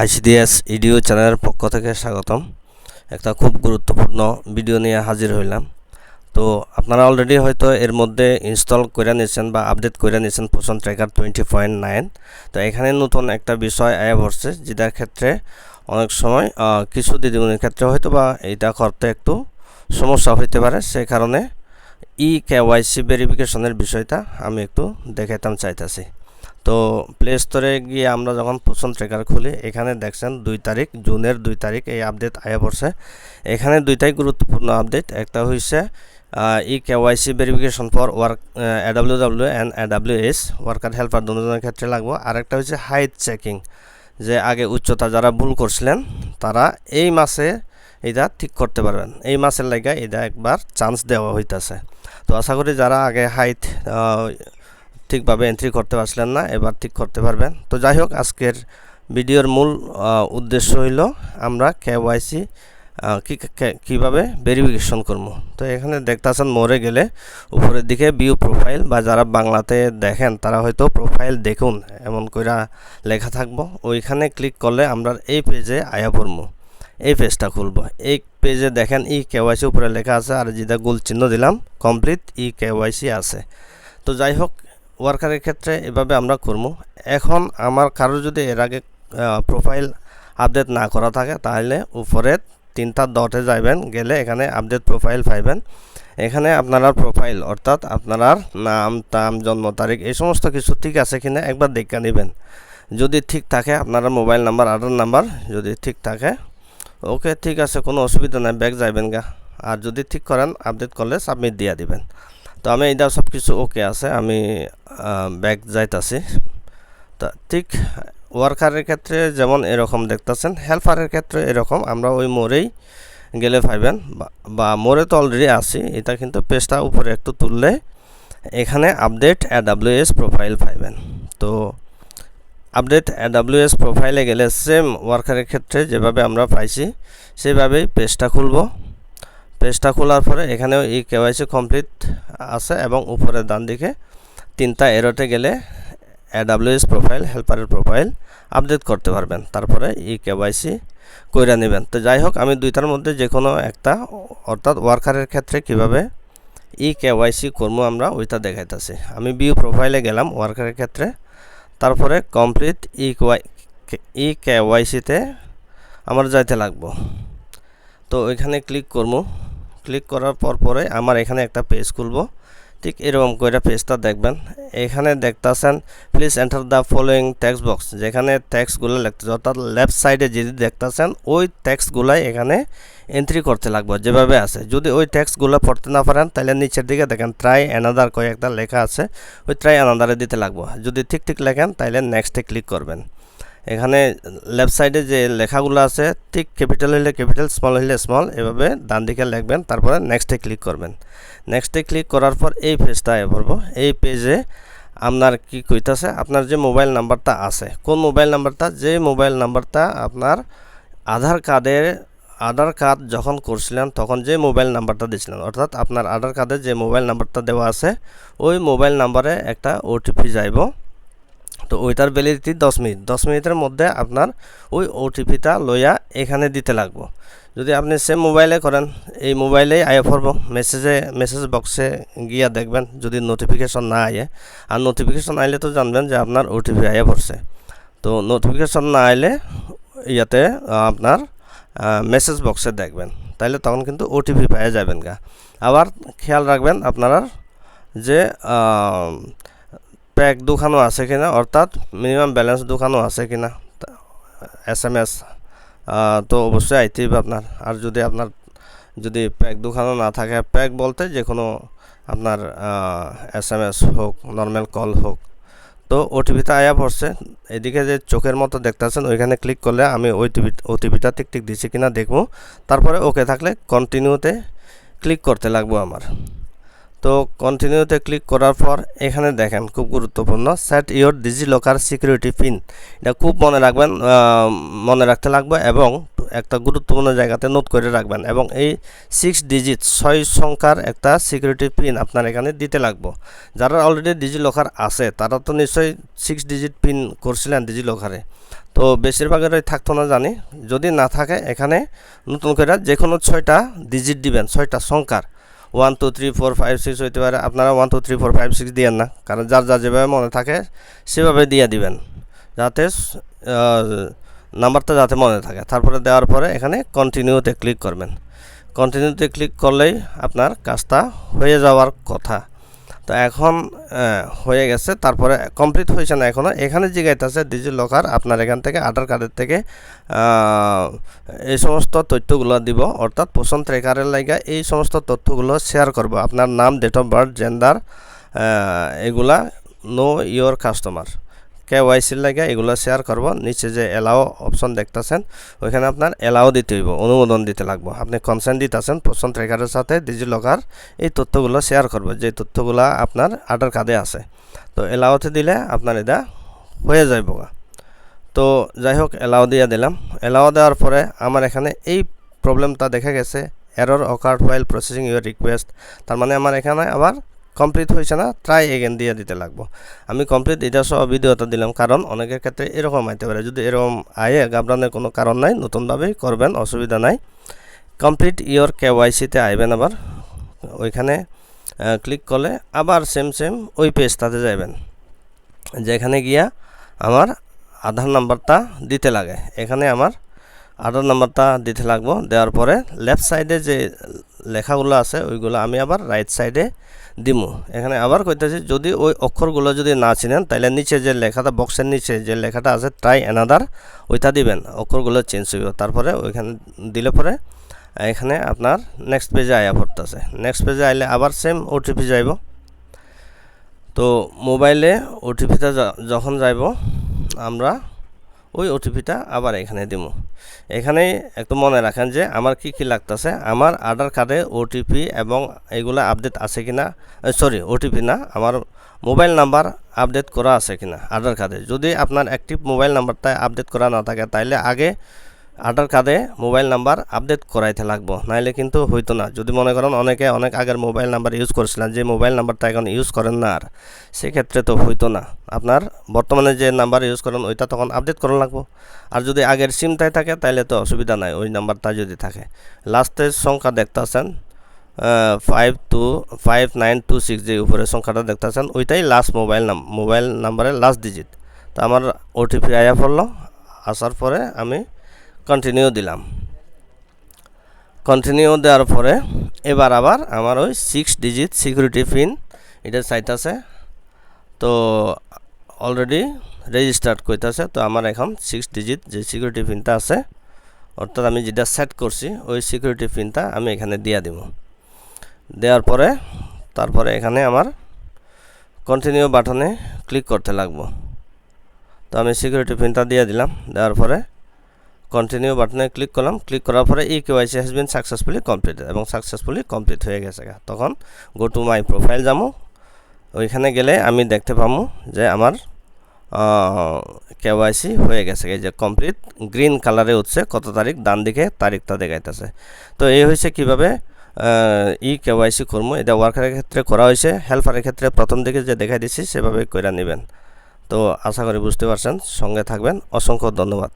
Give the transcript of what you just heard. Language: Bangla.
আইসিডিএস ইডিও চ্যানেলের পক্ষ থেকে স্বাগতম। একটা খুব গুরুত্বপূর্ণ ভিডিও নিয়ে হাজির হইলাম। তো আপনারা অলরেডি হয়তো এর মধ্যে ইনস্টল করে নিয়েছেন বা আপডেট করে নিয়েছেন পোষণ ট্র্যাকার 20.9। তো এখানে নতুন একটা বিষয় আয়া পড়ছে, যেটার ক্ষেত্রে অনেক সময় কিছু দিদিমণির ক্ষেত্রে হয়তো বা এইটা করতে একটু সমস্যা হইতে পারে। সেই কারণে কেওয়াইসি ভেরিফিকেশনের বিষয়টা আমি একটু দেখাইতাম চাইতেছি। তো প্লে স্টোরে গিয়ে আমরা যখন পোষণ ট্র্যাকার খুলি, এখানে দেখছেন 2 তারিখ, জুনের 2 তারিখ এই আপডেট আয়া পড়ছে। এখানে দুইটাই গুরুত্বপূর্ণ আপডেট। একটা হইছে KYC verification for work AWW and AWS worker helper দুজনের ক্ষেত্রে লাগবো। আর একটা হচ্ছে হাইট চেকিং, যে আগে উচ্চতা যারা ভুল করছিলেন তারা এই মাসে এটা ঠিক করতে পারবেন। এই মাসের লাগা এটা একবার চান্স দেওয়া হইতাছে। তো আশা করি যারা আগে হাইট ঠিকভাবে এন্ট্রি করতে পারছিলেন না, এবার ঠিক করতে পারবেন। তো যাই হোক, আজকের ভিডিওর মূল উদ্দেশ্য হইল আমরা কেওয়াইসি কীভাবে ভেরিফিকেশন করবো। তো এখানে দেখতেছেন মোরে গেলে উপরের দিকে ভিউ প্রোফাইল, বা যারা বাংলাতে দেখেন তারা হয়তো প্রোফাইল দেখুন এমন কইরা লেখা থাকবো। ওইখানে ক্লিক করলে আমরা এই পেজে আয়া পড়বো, এই পেজটা খুলব। এই পেজে দেখেন কেওয়াইসি উপরে লেখা আছে, আর যেটা গোল চিহ্ন দিলাম কমপ্লিট কেওয়াইসি আছে। তো যাই হোক, ওয়ার্কারের ক্ষেত্রে এভাবে আমরা করবো। এখন আমার কারো যদি এর আগে প্রোফাইল আপডেট না করা থাকে, তাহলে উপরে 3টা ডটে যাবেন, গেলে এখানে আপডেট প্রোফাইল পাইবেন। এখানে আপনারা প্রোফাইল অর্থাৎ আপনার নাম, জন্ম তারিখ এই সমস্ত কিছু ঠিক আছে কিনা একবার দেখে নেবেন। যদি ঠিক থাকে আপনারা মোবাইল নাম্বার, আধার নাম্বার যদি ঠিক থাকে, ওকে ঠিক আছে, কোনো অসুবিধা নাই, ব্যাক যাইবেন গা। আর যদি ঠিক করেন আপডেট করলে সাবমিট দিয়ে দিবেন। তো আমি এইটা সব কিছু ওকে আছে, আমি ব্যাক যাইতাছি। তা ঠিক ওয়ার্কারের ক্ষেত্রে যেমন এরকম দেখতেছেন, হেল্পারের ক্ষেত্রে এরকম আমরা ওই মোড়েই গেলে পাইবেন, বা মোড়ে তো অলরেডি আছি। এটা কিন্তু পেজটা উপরে একটু তুললে এখানে আপডেট AWS প্রোফাইল পাইবেন। তো আপডেট AWS প্রোফাইলে গেলে সেম ওয়ার্কারের ক্ষেত্রে যেভাবে আমরা পাইছি সেভাবেই পেজটা খুলব। পেজটা খোলার পরে এখানেও কেওয়াইসি কমপ্লিট আছে, এবং উপরে ডান দিকে 3টা এরোতে গেলে AWS প্রোফাইল, হেল্পারের প্রোফাইল আপডেট করতে পারবেন। তারপরে কেওয়াইসি কইরা নেবেন। তো যাই হোক, আমি দুইটার মধ্যে যে কোনো একটা, অর্থাৎ ওয়ার্কারের ক্ষেত্রে কিভাবে কেওয়াইসি করবো আমরা ওইটা দেখাইতেছি। আমি ভিউ প্রোফাইলে গেলাম ওয়ার্কারের ক্ষেত্রে, তারপরে কমপ্লিট কেওয়াইসিতে আমার যাইতে লাগবো। তো ওইখানে ক্লিক করবো। ক্লিক করার পরে আমার এখানে একটা পেজ খুলবো। ঠিক এরকম করে পেজটা দেখবেন। এখানে দেখতেছেন please enter the following text box, যেখানে টেক্সটগুলো লিখতেছে, অর্থাৎ লেফট সাইডে যদি দেখতেছেন ওই টেক্সটগুলাই এখানে এন্ট্রি করতে লাগবে যেভাবে আছে। যদি ওই টেক্সটগুলো পড়তে না পারেন, তাহলে নিচের দিকে দেখেন ট্রাই অ্যানাদার কয়েকটা লেখা আছে, ওই ট্রাই অ্যানাদারে দিতে লাগবে। যদি ঠিক লেখেন তাহলে নেক্সটে ক্লিক করবেন। এখানে লেফট সাইডে যে লেখাগুলো আছে, ঠিক ক্যাপিটাল হলে ক্যাপিটাল, স্মল হলে স্মল, এভাবে ডান দিকে লিখবেন, তারপরে নেক্সটে ক্লিক করবেন। নেক্সটে ক্লিক করার পর এই পেজটা পড়ব। এই পেজে আপনার কি কইতাছে, আপনার যে মোবাইল নাম্বারটা আছে, কোন মোবাইল নাম্বারটা, যে মোবাইল নাম্বারটা আপনার আধার কার্ড যখন করছিলেন তখন যে মোবাইল নাম্বারটা দিয়েছিলেন, অর্থাৎ আপনার আধার কার্ডে যে মোবাইল নাম্বারটা দেওয়া আছে ওই মোবাইল নাম্বারে একটা ওটিপি যাইব। তো ওইটার ভ্যালিডিটি 10 মিনিট। 10 মিনিটের মধ্যে আপনার ওই ওটিপিটা লইয়া এখানে দিতে লাগবো। যদি আপনি সেম মোবাইলে করেন, এই মোবাইলেই আয়া পড়ব, মেসেজ বক্সে গিয়া দেখবেন যদি নোটিফিকেশন না আয়ে। আর নোটিফিকেশন আইলে তো জানবেন যে আপনার ওটিপি আয়া পড়ছে। তো নোটিফিকেশন না আইলে ইয়াতে আপনার মেসেজ বক্সে দেখবেন, তাইলে তখন কিন্তু ওটিপি পাওয়া যাবেন গা। আবার খেয়াল রাখবেন আপনারা যে প্যাক দোকানও আছে কিনা, অর্থাৎ মিনিমাম ব্যালেন্স দোকানও আছে কিনা, SMS তো অবশ্যই আইতে হবে আপনার। আর যদি প্যাক দোকানও না থাকে, প্যাক বলতে যে কোনো আপনার SMS হোক, নর্মাল কল হোক, তো ওটিপিটা আয়া পড়ছে। এদিকে যে চোখের মতো দেখতেছেন ওইখানে ক্লিক করলে আমি ওটিপিটা ঠিক দিছি কিনা দেখবো। তারপরে ওকে থাকলে কন্টিনিউতে ক্লিক করতে লাগবো আমার। তো কন্টিনিউতে ক্লিক করার পর এখানে দেখেন খুব গুরুত্বপূর্ণ, set your DigiLocker security pin. এটা খুব মনে রাখতে লাগবে, এবং একটা গুরুত্বপূর্ণ জায়গাতে নোট করে রাখবেন এবং এই 6 ডিজিট 6 সংখ্যার একটা সিকিউরিটি পিন আপনার এখানে দিতে লাগবে। যারা অলরেডি ডিজিলকার আছে তারা তো নিশ্চয়ই 6 ডিজিট পিন করছিলেন ডিজিলকারে, তো বেশিরভাগেরই থাকতো না জানি। যদি না থাকে এখানে নতুন করে যে কোনো 6টা ডিজিট দিবেন, 6টা সংখ্যার 1 2 3 4 5 6 হইতে পারে। আপনারা 1 2 3 4 5 6 দিয়েন না, কারণ যার যেভাবে মনে থাকে সেভাবে দিয়ে দিবেন, যাতে নাম্বারটা যাতে মনে থাকে। তারপরে দেওয়ার পরে এখানে কন্টিনিউতে ক্লিক করবেন। কন্টিনিউতে ক্লিক করলেই আপনার কাজটা হয়ে যাওয়ার কথা। তো এখন হয়ে গেছে। তারপরে কমপ্লিট হয়েছে না এখনও। এখানে জিজ্ঞাসা ডিজিলকার আপনার এখান থেকে আধার কার্ডের থেকে এই সমস্ত তথ্যগুলো দিব, অর্থাৎ পোষণ ট্র্যাকারের লাগা এই সমস্ত তথ্যগুলো শেয়ার করব। আপনার নাম, ডেট অফ বার্থ, জেন্ডার, এগুলা নো ইয়োর কাস্টমার, KYCর লাগা এগুলো শেয়ার করব। নিচে যে এলাও অপশন দেখতেছেন ওইখানে আপনার এলাও দিতে হইব, অনুমোদন দিতে লাগবে। আপনি কনসেন্ট দিতেছেন পোষণ ট্র্যাকারের সাথে ডিজিলকার এই তথ্যগুলো শেয়ার করবে, যে তথ্যগুলো আপনার আধার কার্ডে আছে। তো এলাওতে দিলে আপনার এটা হয়ে যাইব। তো যাই হোক, এলাও দিয়ে দিলাম। এলাও দেওয়ার পরে আমার এখানে এই প্রবলেমটা দেখা গেছে, error occurred while processing your request. তার মানে আমার এখানে আবার কমপ্লিট হয়েছে না, ট্রাই এগেন দিয়ে দিতে লাগবো। আমি কমপ্লিট এটা সহ ভিডিওটা দিলাম, কারণ অনেকের ক্ষেত্রে এরকম আইতে পারে। যদি এরকম আয়ে ঘাবড়ানোর কোনো কারণ নাই, নতুনভাবেই করবেন, অসুবিধা নাই। কমপ্লিট ইয়োর KYCতে আইবেন, আবার ওইখানে ক্লিক করলে আবার সেম ওই পেজটাতে যাবেন, যেখানে গিয়া আমার আধার নাম্বারটা দিতে লাগে। এখানে আমার আধার নাম্বারটা দিতে লাগবো। দেওয়ার পরে লেফট সাইডে যে লেখাগুলো আছে ওইগুলো আমি আবার রাইট সাইডে দিমু। এখানে আবার কইতেছি, যদি ওই অক্ষরগুলো যদি না চিনেন তাহলে নিচে যে লেখাটা, বক্সের নিচে যে লেখাটা আছে ট্রাই অ্যানাদার, ওইটা দিবেন, অক্ষরগুলো চেঞ্জ হইব। তারপরে ওইখানে দিলে পরে এখানে আপনার নেক্সট পেজে আয়া পড়তেছে। নেক্সট পেজে আইলে আবার সেম OTP যাইব। তো মোবাইলে OTPটা যখন যাইব আমরা ওই OTPটা আবার এখানে দিব। এখানে একটু মনে রাখেন যে আমার কি লাগতেছে, আমার আধার কার্ডে OTP এবং এগুলো আপডেট আছে কিনা, সরি OTP না, আমার মোবাইল নাম্বার আপডেট করা আছে কিনা আধার কার্ডে। যদি আপনার অ্যাক্টিভ মোবাইল নাম্বারটা আপডেট করা না থাকে তাইলে আগে আধার কার্ডে মোবাইল নাম্বার আপডেট করাইতে লাগবো, নাইলে কিন্তু হইতো না। যদি মনে করেন অনেকে অনেক আগের মোবাইল নাম্বার ইউজ করছিলেন, যে মোবাইল নাম্বারটা এখন ইউজ করেন না, আর সেক্ষেত্রে তো হইতো না। আপনার বর্তমানে যে নাম্বার ইউজ করেন ওইটা তখন আপডেট করা লাগবো। আর যদি আগের সিমটাই থাকে তাইলে তো অসুবিধা নাই, ওই নাম্বারটা যদি থাকে। লাস্টের সংখ্যা দেখতেছেন 5926, যে উপরের সংখ্যাটা দেখতেছেন ওইটাই লাস্ট মোবাইল নাম্বারের লাস্ট ডিজিট। তো আমার OTP আয়া পড়লো, আসার পরে আমি কন্টিনিউ দিলাম। কন্টিনিউ দেওয়ার পরে এবার আবার আমার ওই 6 ডিজিট সিকিউরিটি পিন এটা চাইতেছে। তো অলরেডি রেজিস্টার্ড করতেছে। তো আমার এখন 6 ডিজিট যে সিকিউরিটি পিনটা আছে, অর্থাৎ আমি যেটা সেট করছি ওই সিকিউরিটি পিনটা আমি এখানে দিয়ে দিব। দেওয়ার পরে তারপরে এখানে আমার কন্টিনিউ বাটনে ক্লিক করতে লাগবো। তো আমি সিকিউরিটি পিনটা দিয়ে দিলাম। দেওয়ার পরে কন্টিনিউ বাটনে ক্লিক করলাম। ক্লিক করার পরে KYC has been successfully complete, এবং সাকসেসফুলি কমপ্লিট হয়ে গেছে। তখন গো টু মাই প্রোফাইল যাবো। ওইখানে গেলে আমি দেখতে পাবো যে আমার KYC হয়ে গেছে। এই যে কমপ্লিট গ্রিন কালারে উঠছে, কত তারিখ, ডান দিকে তারিখটা দেখাইতেছে। তো এই হয়েছে কীভাবে KYC করবো। এটা ওয়ার্কারের ক্ষেত্রে করা হয়েছে, হেল্পারের ক্ষেত্রে প্রথম দিকে যে দেখাই দিচ্ছি সেভাবে করে নেবেন। তো আশা করি বুঝতে পারছেন, সঙ্গে থাকবেন। অসংখ্য ধন্যবাদ।